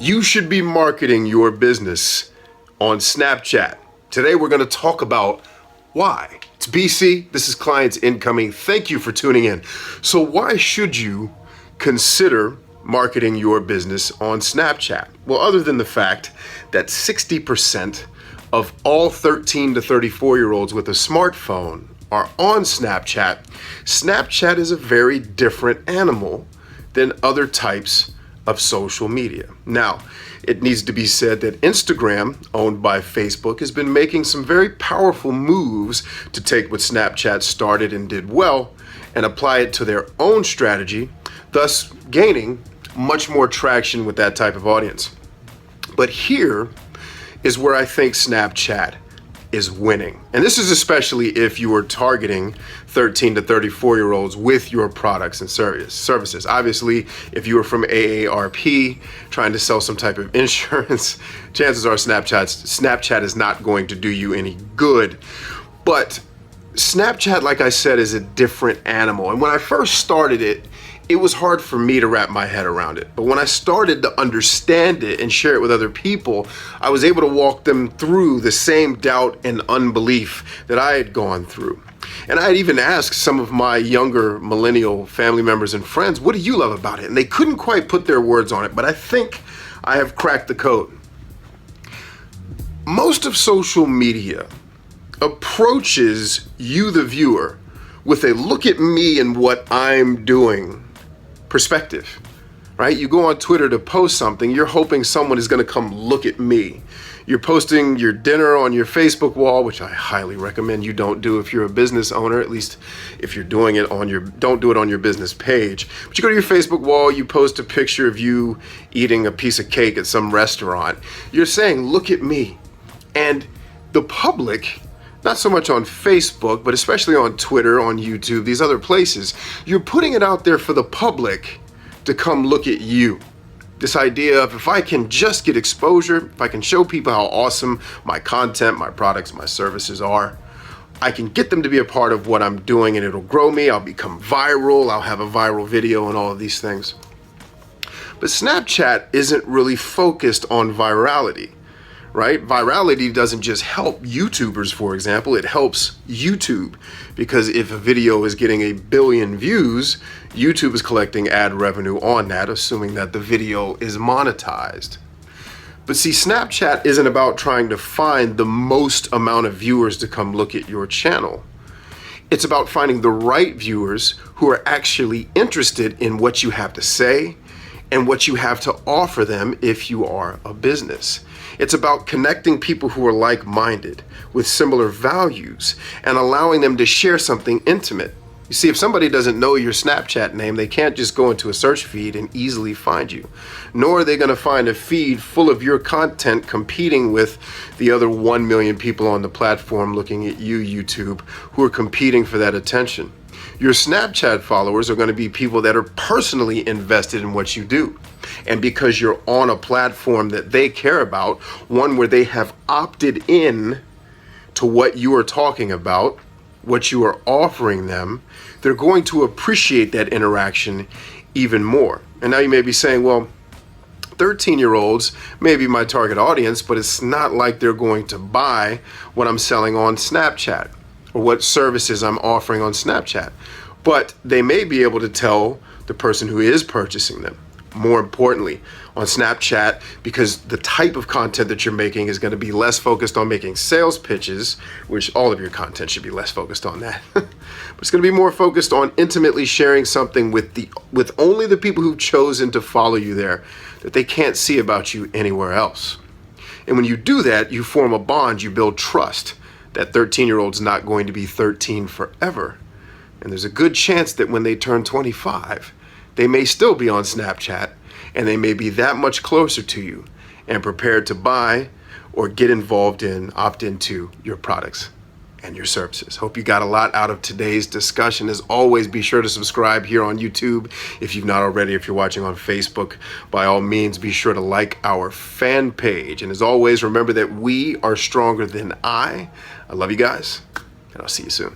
You should be marketing your business on Snapchat. Today we're going to talk about why. It's BC, this is Clients Incoming. Thank you for tuning in. So why should you consider marketing your business on Snapchat? Well, other than the fact that 60% of all 13 to 34-year-olds with a smartphone are on Snapchat, Snapchat is a very different animal than other types of social media. Now, it needs to be said that Instagram, owned by Facebook, has been making some very powerful moves to take what Snapchat started and did well and apply it to their own strategy, thus gaining much more traction with that type of audience. But here is where I think Snapchat is winning. And this is especially if you are targeting 13 to 34-year-olds with your products and services. Obviously, if you are from AARP trying to sell some type of insurance, chances are Snapchat is not going to do you any good. But Snapchat, like I said, is a different animal. And when I first started it was hard for me to wrap my head around it. But when I started to understand it and share it with other people, I was able to walk them through the same doubt and unbelief that I had gone through. And I had even asked some of my younger millennial family members and friends, what do you love about it? And they couldn't quite put their words on it, but I think I have cracked the code. Most of social media approaches you, the viewer, with a look at me and what I'm doing perspective, right? You go on Twitter to post something, you're hoping someone is going to come look at me. You're posting your dinner on your Facebook wall, which I highly recommend you don't do if you're a business owner, at least if you're doing it on your, don't do it on your business page. But you go to your Facebook wall, you post a picture of you eating a piece of cake at some restaurant. You're saying, look at me. And the public, not so much on Facebook, but especially on Twitter, on YouTube, these other places, you're putting it out there for the public to come look at you. This idea of if I can just get exposure, if I can show people how awesome my content, my products, my services are, I can get them to be a part of what I'm doing and it'll grow me. I'll become viral. I'll have a viral video and all of these things. But Snapchat isn't really focused on virality. Right? Virality doesn't just help YouTubers, for example, it helps YouTube, because if a video is getting 1 billion views, YouTube is collecting ad revenue on that, assuming that the video is monetized. But see, Snapchat isn't about trying to find the most amount of viewers to come look at your channel. It's about finding the right viewers who are actually interested in what you have to say and what you have to offer them if you are a business. It's about connecting people who are like-minded with similar values and allowing them to share something intimate. You see, if somebody doesn't know your Snapchat name, they can't just go into a search feed and easily find you. Nor are they going to find a feed full of your content competing with the other 1 million people on the platform looking at you, YouTube, who are competing for that attention. Your Snapchat followers are going to be people that are personally invested in what you do. And because you're on a platform that they care about, one where they have opted in to what you are talking about, what you are offering them, they're going to appreciate that interaction even more. And now you may be saying, well, 13-year-olds may be my target audience, but it's not like they're going to buy what I'm selling on Snapchat or what services I'm offering on Snapchat. But they may be able to tell the person who is purchasing them. More importantly, on Snapchat, because the type of content that you're making is going to be less focused on making sales pitches, which all of your content should be less focused on that. But it's going to be more focused on intimately sharing something with only the people who've chosen to follow you there that they can't see about you anywhere else. And when you do that, you form a bond, you build trust. That 13-year-old's not going to be 13 forever. And there's a good chance that when they turn 25, they may still be on Snapchat and they may be that much closer to you and prepared to buy or get involved in, opt into your products and your services. Hope you got a lot out of today's discussion. As always, be sure to subscribe here on YouTube if you've not already. If you're watching on Facebook, by all means, be sure to like our fan page. And as always, remember that we are stronger than I love you guys, and I'll see you soon.